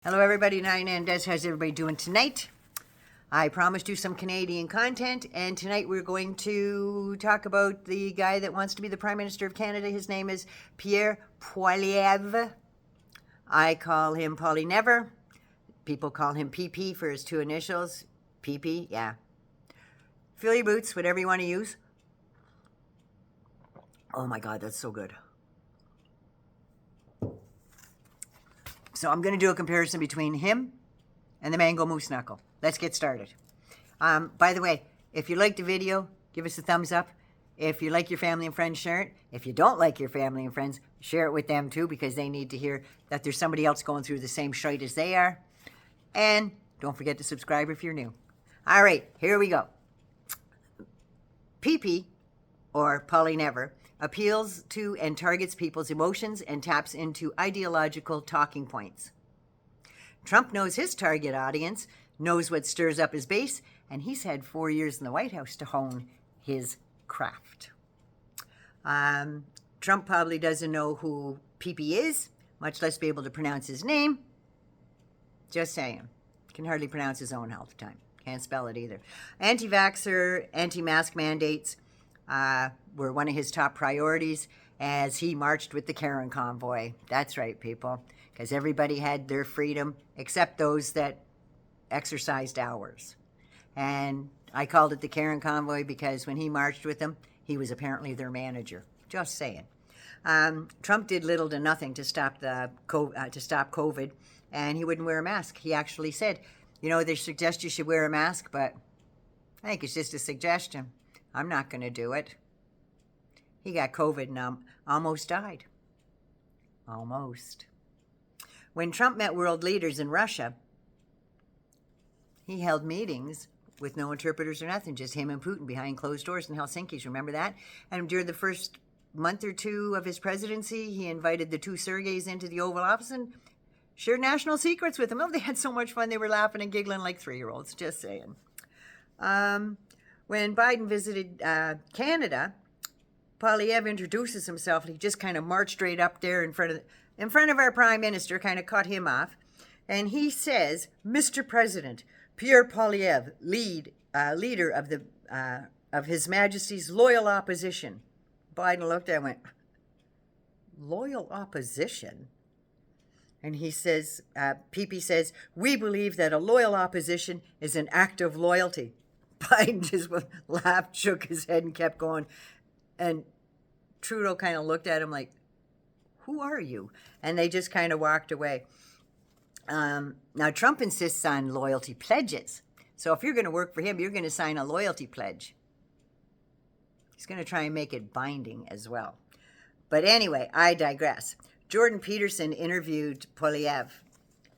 Hello everybody, Nine and Des. How's everybody doing tonight? I promised you some Canadian content, and tonight we're going to talk about the guy that wants to be the Prime Minister of Canada. His name is Pierre Poilievre. I call him Poilievre. People call him PP for his two initials. PP, yeah. Fill your boots, whatever you want to use. Oh my God, that's so good. So I'm going to do a comparison between him and the mango moose knuckle. Let's get started. By the way, if you liked the video, give us a thumbs up. If you like your family and friends, share it. If you don't like your family and friends, share it with them too, because they need to hear that there's somebody else going through the same shite as they are. And don't forget to subscribe if you're new. All right, here we go. PP, or Poilievre, appeals to and targets people's emotions and taps into ideological talking points. Trump knows his target audience, knows what stirs up his base, and he's had 4 years in the White House to hone his craft. Trump probably doesn't know who PP is, much less be able to pronounce his name. Just saying. Can hardly pronounce his own half the time. Can't spell it either. Anti-vaxxer, anti-mask mandates were one of his top priorities as he marched with the Karen convoy. That's right, people, because everybody had their freedom except those that exercised ours. And I called it the Karen convoy because when he marched with them, he was apparently their manager. Just saying. Trump did little to nothing to stop COVID, and he wouldn't wear a mask. He actually said, you know, they suggest you should wear a mask, but I think it's just a suggestion. I'm not going to do it. He got COVID and almost died. Almost. When Trump met world leaders in Russia, he held meetings with no interpreters or nothing, just him and Putin behind closed doors in Helsinki. Remember that? And during the first month or two of his presidency, he invited the two Sergeys into the Oval Office and shared national secrets with them. Oh, they had so much fun. They were laughing and giggling like 3-year-olds, just saying. When Biden visited Canada, Poilievre introduces himself, and he just kind of marched right up there in front of our Prime Minister, kind of cut him off. And he says, Mr. President, Pierre Poilievre, leader of His Majesty's loyal opposition. Biden looked at him and went, loyal opposition? And he says, PP says, we believe that a loyal opposition is an act of loyalty. Biden just laughed, shook his head, and kept going. And Trudeau kind of looked at him like, who are you? And they just kind of walked away. Now, Trump insists on loyalty pledges. So if you're going to work for him, you're going to sign a loyalty pledge. He's going to try and make it binding as well. But anyway, I digress. Jordan Peterson interviewed Poilievre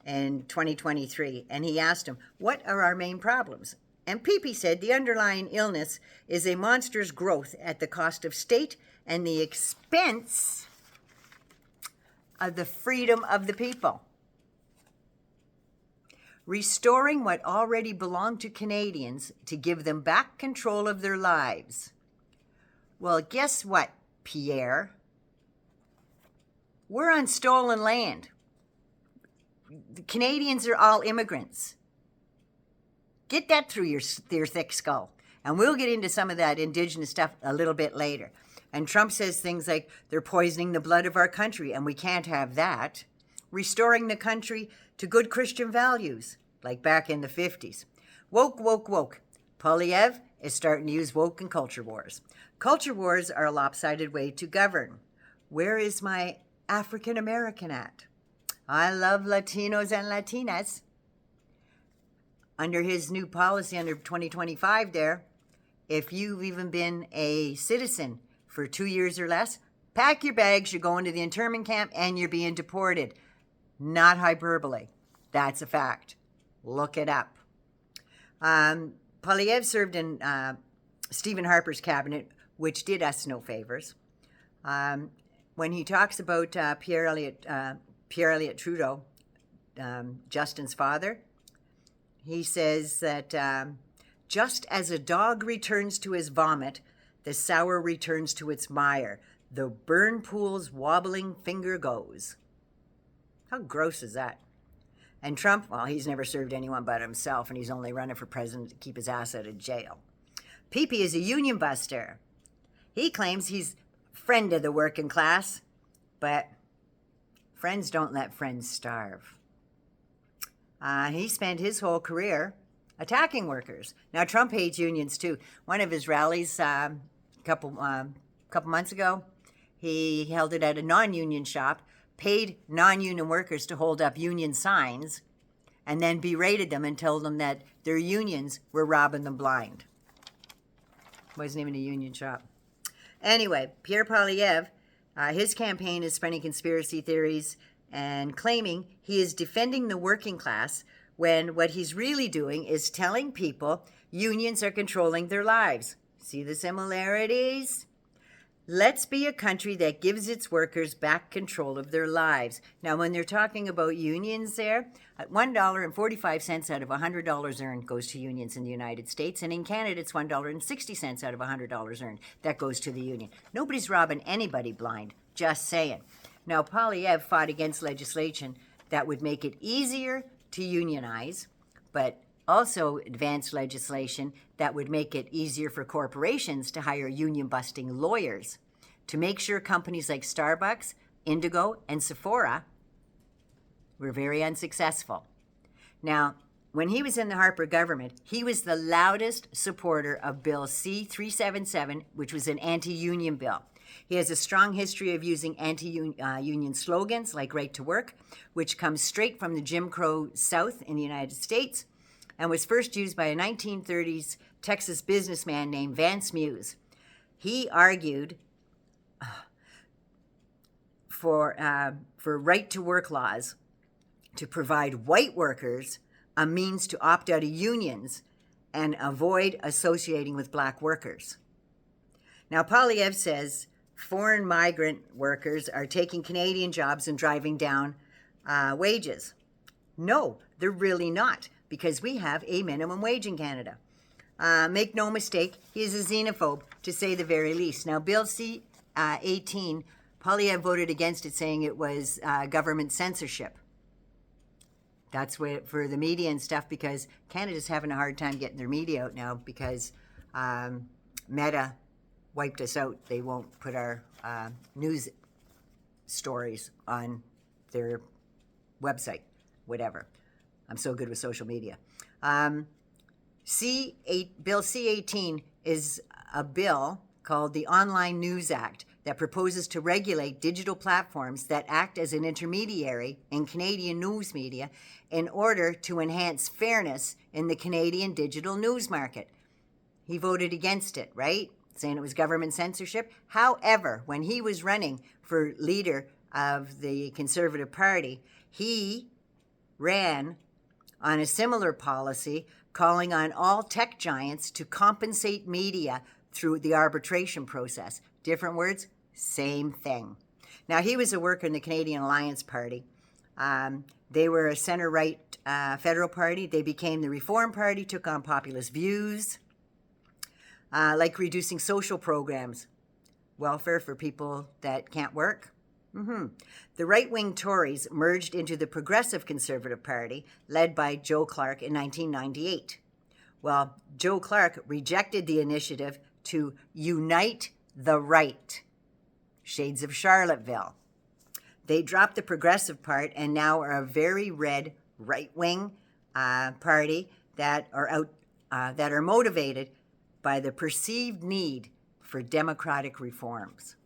in 2023, and he asked him, what are our main problems? And PP said the underlying illness is a monster's growth at the cost of state and the expense of the freedom of the people. Restoring what already belonged to Canadians to give them back control of their lives. Well, guess what, Pierre? We're on stolen land. The Canadians are all immigrants. Get that through your thick skull. And we'll get into some of that Indigenous stuff a little bit later. And Trump says things like, they're poisoning the blood of our country, and we can't have that. Restoring the country to good Christian values, like back in the 50s. Woke, woke, woke. Poilievre is starting to use woke and culture wars. Culture wars are a lopsided way to govern. Where is my African American at? I love Latinos and Latinas. Under his new policy, under 2025 there, if you've even been a citizen for 2 years or less, pack your bags, you're going to the internment camp, and you're being deported. Not hyperbole. That's a fact. Look it up. Poilievre served in Stephen Harper's cabinet, which did us no favors. When he talks about Pierre Elliott Trudeau, Justin's father, he says that just as a dog returns to his vomit, the sour returns to its mire. The burn pool's wobbling finger goes. How gross is that? And Trump, well, he's never served anyone but himself, and he's only running for president to keep his ass out of jail. Pepe is a union buster. He claims he's friend of the working class, but friends don't let friends starve. He spent his whole career attacking workers. Now, Trump hates unions too. One of his rallies a couple months ago, he held it at a non-union shop, paid non-union workers to hold up union signs, and then berated them and told them that their unions were robbing them blind. Wasn't even a union shop. Anyway, Pierre Poilievre, his campaign is spreading conspiracy theories and claiming he is defending the working class when what he's really doing is telling people unions are controlling their lives. See the similarities? Let's be a country that gives its workers back control of their lives. Now, when they're talking about unions there, at $1.45 out of $100 earned goes to unions in the United States, and in Canada, it's $1.60 out of $100 earned that goes to the union. Nobody's robbing anybody blind, just saying. Now, Poilievre fought against legislation that would make it easier to unionize, but also advanced legislation that would make it easier for corporations to hire union-busting lawyers to make sure companies like Starbucks, Indigo, and Sephora were very unsuccessful. Now, when he was in the Harper government, he was the loudest supporter of Bill C-377, which was an anti-union bill. He has a strong history of using anti-union slogans like right to work, which comes straight from the Jim Crow South in the United States, and was first used by a 1930s Texas businessman named Vance Muse. He argued for right-to-work laws to provide white workers a means to opt out of unions and avoid associating with black workers. Now, Poilievre says foreign migrant workers are taking Canadian jobs and driving down wages. No, they're really not, because we have a minimum wage in Canada. Make no mistake, he is a xenophobe, to say the very least. Now, Bill C-18, Poilievre voted against it, saying it was government censorship. That's for the media and stuff, because Canada's having a hard time getting their media out now because Meta wiped us out. They won't put our news stories on their website, whatever. I'm so good with social media. Bill C-18 is a bill called the Online News Act that proposes to regulate digital platforms that act as an intermediary in Canadian news media in order to enhance fairness in the Canadian digital news market. He voted against it, right? Saying it was government censorship. However, when he was running for leader of the Conservative Party, he ran on a similar policy calling on all tech giants to compensate media through the arbitration process. Different words, same thing. Now, he was a worker in the Canadian Alliance Party. They were a center-right federal party. They became the Reform Party, took on populist views, like reducing social programs, welfare for people that can't work. The right-wing Tories merged into the Progressive Conservative Party, led by Joe Clark in 1998. Well, Joe Clark rejected the initiative to unite the right, shades of Charlottesville. They dropped the progressive part and now are a very red right-wing party that are motivated by the perceived need for democratic reforms.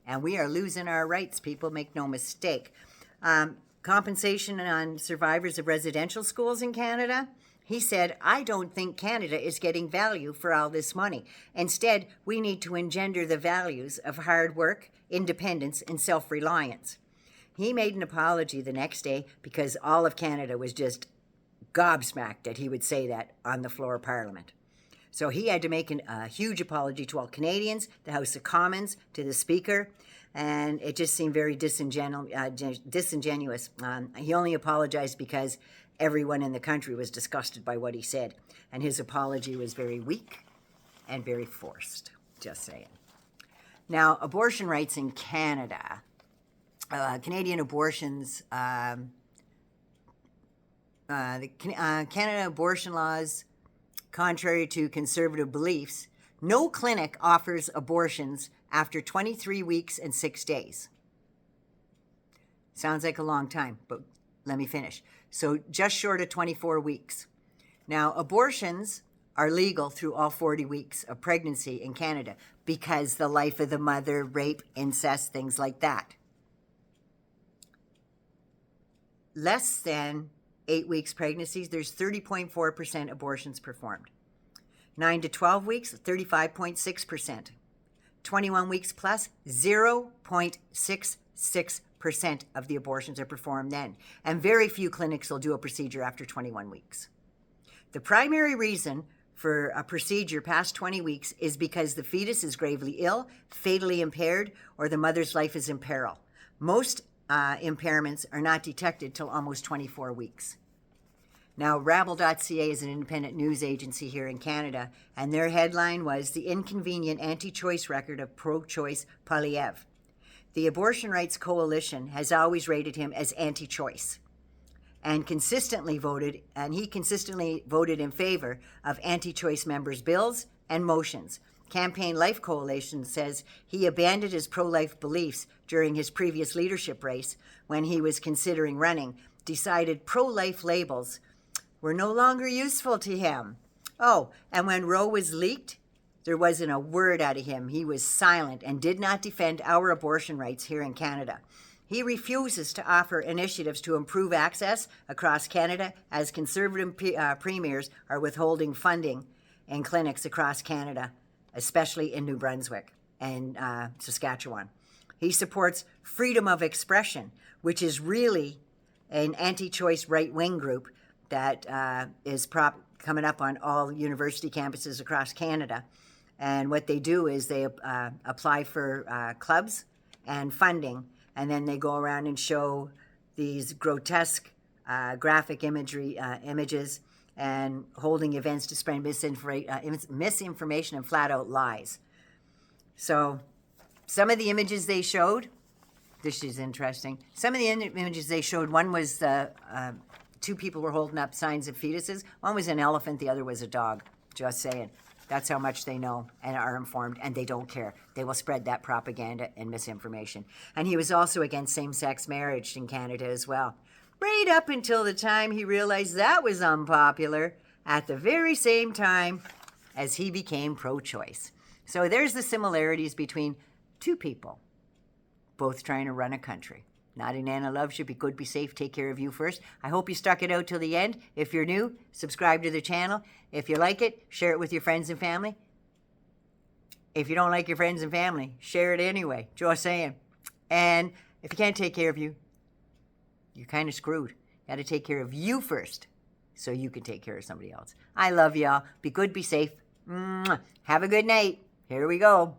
And we are losing our rights, people, make no mistake. Compensation on survivors of residential schools in Canada. He said, I don't think Canada is getting value for all this money. Instead, we need to engender the values of hard work, independence, and self-reliance. He made an apology the next day because all of Canada was just gobsmacked that he would say that on the floor of Parliament. So he had to make a huge apology to all Canadians, the House of Commons, to the Speaker, and it just seemed very disingenuous. He only apologized because everyone in the country was disgusted by what he said, and his apology was very weak and very forced, just saying. Now, abortion rights in Canada. Canadian abortions Canada abortion laws, contrary to conservative beliefs, no clinic offers abortions after 23 weeks and 6 days. Sounds like a long time, but let me finish. So just short of 24 weeks. Now, abortions are legal through all 40 weeks of pregnancy in Canada because the life of the mother, rape, incest, things like that. Less than 8 weeks pregnancies, there's 30.4% abortions performed. 9 to 12 weeks, 35.6%. 21 weeks plus, 0.66% of the abortions are performed then. And very few clinics will do a procedure after 21 weeks. The primary reason for a procedure past 20 weeks is because the fetus is gravely ill, fatally impaired, or the mother's life is in peril. Most impairments are not detected till almost 24 weeks. Now, Rabble.ca is an independent news agency here in Canada, and their headline was "The Inconvenient Anti-Choice Record of Pro-Choice Poilievre." The Abortion Rights Coalition has always rated him as anti-choice, and he consistently voted in favor of anti-choice members' bills and motions. Campaign Life Coalition says he abandoned his pro-life beliefs during his previous leadership race when he was considering running, decided pro-life labels were no longer useful to him. Oh, and when Roe was leaked, there wasn't a word out of him. He was silent and did not defend our abortion rights here in Canada. He refuses to offer initiatives to improve access across Canada as conservative premiers are withholding funding in clinics across Canada, especially in New Brunswick and Saskatchewan. He supports freedom of expression, which is really an anti-choice right-wing group that is coming up on all university campuses across Canada. And what they do is they apply for clubs and funding, and then they go around and show these grotesque graphic images and holding events to spread misinformation and flat-out lies. So some of the images they showed, this is interesting. Some of the images they showed, one was two people were holding up signs of fetuses. One was an elephant, the other was a dog. Just saying. That's how much they know and are informed, and they don't care. They will spread that propaganda and misinformation. And he was also against same-sex marriage in Canada as well. Right up until the time he realized that was unpopular, at the very same time as he became pro-choice. So there's the similarities between two people, both trying to run a country. Naughty Nana loves you. Be good, be safe, take care of you first. I hope you stuck it out till the end. If you're new, subscribe to the channel. If you like it, share it with your friends and family. If you don't like your friends and family, share it anyway. Just saying. And if you can't take care of you, you're kind of screwed. You got to take care of you first so you can take care of somebody else. I love y'all. Be good, be safe. Mwah. Have a good night. Here we go.